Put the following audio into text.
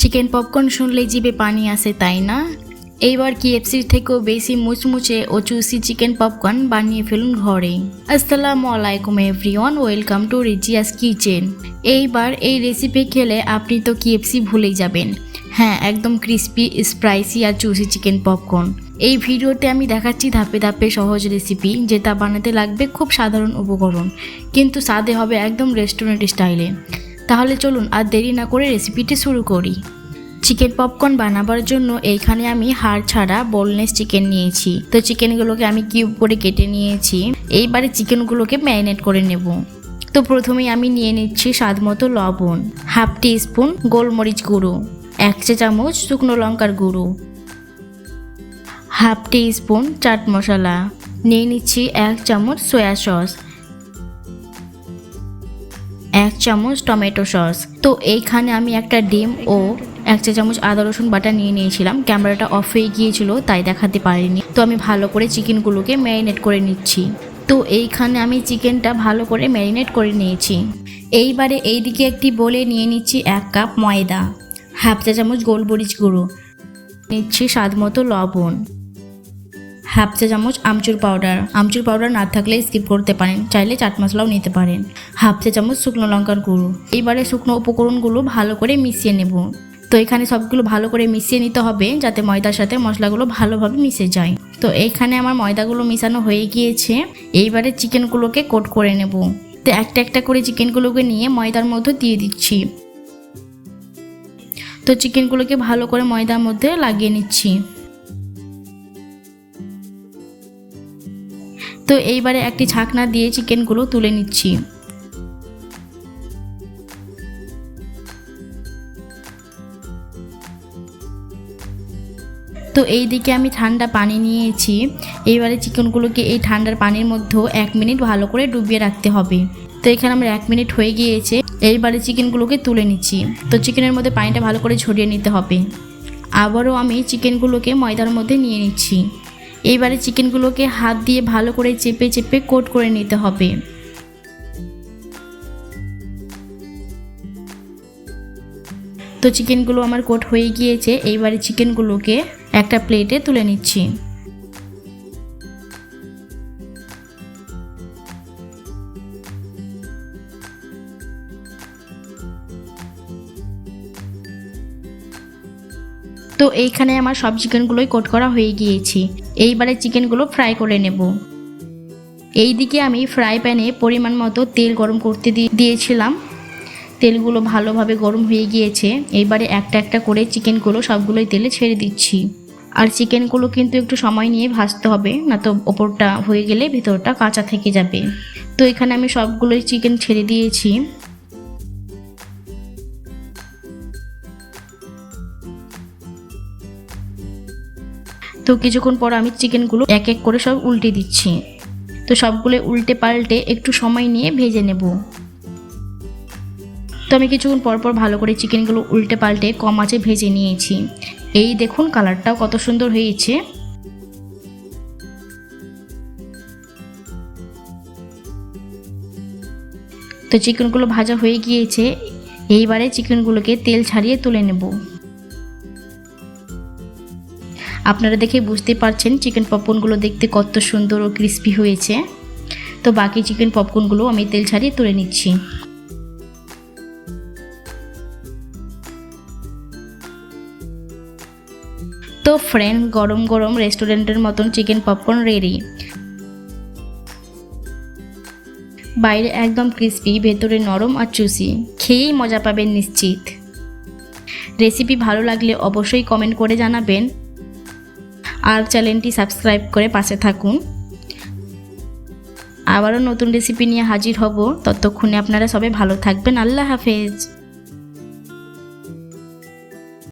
Chicken popcorn শুনলেই জিভে পানি আসে, তাই না? এইবার KFCর থেকেও বেশি মুচমুচে ও জুসি চিকেন পপকর্ন বানিয়ে ফেলুন ঘরে। আসসালামু আলাইকুম এভরিওয়ান, ওয়েলকাম টু রিজিয়াস কিচেন। এইবার এই রেসিপি খেলে আপনি তো KFC ভুলেই যাবেন। হ্যাঁ, একদম ক্রিস্পি, স্পাইসি আর জুসি চিকেন পপকর্ন। এই ভিডিওতে আমি দেখাচ্ছি ধাপে ধাপে সহজ রেসিপি, যেটা বানাতে লাগবে খুব সাধারণ উপকরণ, কিন্তু স্বাদে হবে একদম রেস্টুরেন্ট স্টাইলে। তাহলে চলুন আর দেরি না করে রেসিপিটি শুরু করি। চিকেন পপকর্ন বানাবার জন্য এইখানে আমি হাড় ছাড়া বোনলেস চিকেন নিয়েছি। তো চিকেনগুলোকে আমি কিউব করে কেটে নিয়েছি। এইবারে চিকেনগুলোকে ম্যারিনেট করে নেব। তো প্রথমেই আমি নিয়ে নিচ্ছি স্বাদ মতো লবণ, হাফ টি স্পুন গোলমরিচ গুঁড়ো, 1 চা চামচ শুকনো লঙ্কার গুঁড়ো, হাফ টি স্পুন চাট মশলা, নিয়ে নিচ্ছি 1 চামচ সয়া সস, 1 চামচ টমেটো সস। তো এইখানে আমি একটা ডিম ও 1 চা চামচ আদা রসুন বাটা নিয়ে নিয়েছিলাম। ক্যামেরাটা অফ হয়ে গিয়েছিল তাই দেখাতে পারিনি। তো আমি ভালো করে চিকেনগুলোকে ম্যারিনেট করে নিচ্ছি। তো এইখানে আমি চিকেনটা ভালো করে ম্যারিনেট করে নিয়েছি। এইবারে এইদিকে একটি বোলে নিয়ে নিচ্ছি 1 কাপ ময়দা, হাফ চা চামচ গোলমরিচ গুঁড়ো, নিচ্ছি স্বাদ মতো লবণ, হাফ চা চামচ আমচুর পাউডার না থাকলে স্কিপ করতে পারেন, চাইলে চাট মশলাও নিতে পারেন, হাফ চা চামচ শুকনো লঙ্কার গুঁড়ো। এইবারে শুকনো উপকরণগুলো ভালো করে মিশিয়ে নেব। তো এখানে সবগুলো ভালো করে মিশিয়ে নিতে হবে যাতে ময়দার সাথে মশলাগুলো ভালোভাবে মিশে যায়। তো এইখানে আমার ময়দাগুলো মিশানো হয়ে গিয়েছে। এইবারে চিকেনগুলোকে কোট করে নেব। তো একটা একটা করে চিকেনগুলোকে নিয়ে ময়দার মধ্যে দিয়ে দিচ্ছি। তো চিকেনগুলোকে ভালো করে ময়দার মধ্যে লাগিয়ে নিচ্ছি। তো এইবারে একটি ছাকনা দিয়ে চিকেনগুলো তুলে নিচ্ছি। তো এই দিকে আমি ঠান্ডা পানি নিয়েছি। এইবারে চিকেনগুলোকে এই ঠান্ডার পানির মধ্যে 1 মিনিট ভালো করে ডুবিয়ে রাখতে হবে। তো এখানে আমার 1 মিনিট হয়ে গিয়েছে। এইবারে চিকেনগুলোকে তুলে নিচ্ছি। তো চিকেনের মধ্যে পানিটা ভালো করে ঝরিয়ে নিতে হবে। আবারও আমি চিকেনগুলোকে ময়দার মধ্যে নিয়ে নিচ্ছি। এইবারে চিকেনগুলোকে হাত দিয়ে ভালো করে চেপে চেপে কোট করে নিতে হবে। তো চিকেনগুলো আমার কোট হয়ে গিয়েছে। এইবারে চিকেনগুলোকে একটা প্লেটে তুলে নিচ্ছি। তো এইখানে আমার সব চিকেনগুলোই কোট করা হয়ে গিয়েছে। এইবারে চিকেনগুলো ফ্রাই করে নেব। এইদিকে আমি ফ্রাই প্যানে পরিমাণ মতো তেল গরম করতে দিয়েছিলাম। তেলগুলো ভালোভাবে গরম হয়ে গিয়েছে। এইবারে একটা একটা করে চিকেনগুলো সবগুলোই তেলে ছেড়ে দিচ্ছি। আর চিকেনগুলো কিন্তু একটু সময় নিয়ে ভাজতে হবে, না তো ওপরটা হয়ে গেলে ভেতরটা কাঁচা থেকে যাবে। তো এখানে আমি সবগুলোই চিকেন ছেড়ে দিয়েছি। তো কিছুক্ষণ পর আমি চিকেনগুলো এক এক করে সব উল্টে দিচ্ছি। তো সবগুলো উল্টে পাল্টে একটু সময় নিয়ে ভেজে নেব। তো আমি কিছুক্ষণ পর পর ভালো করে চিকেনগুলো উল্টে পাল্টে কম আঁচে ভেজে নিয়েছি। এই দেখুন কালারটাও কত সুন্দর হয়েছে। তো চিকেনগুলো ভাজা হয়ে গিয়েছে। এইবারে চিকেনগুলোকে তেল ছাড়িয়ে তুলে নেব। আপনারা দেখে বুঝতে পারছেন চিকেন পপকর্নগুলো দেখতে কত সুন্দর ও ক্রিস্পি হয়েছে। তো বাকি চিকেন পপকর্নগুলো আমি তেল ছাড়িয়ে তুলে নিচ্ছি। তো ফ্রেন্ড, গরম গরম রেস্টুরেন্টের মতন চিকেন পপকর্ন রেডি। বাইরে একদম ক্রিস্পি, ভেতরে নরম আর জুসি। খেয়েই মজা পাবেন নিশ্চিত। রেসিপি ভালো লাগলে অবশ্যই কমেন্ট করে জানাবেন। আর চ্যানেলটি সাবস্ক্রাইব করে পাশে থাকুন। আবারও নতুন রেসিপি নিয়ে হাজির হব। ততক্ষণে আপনারা সবাই ভালো থাকবেন। আল্লাহ হাফেজ।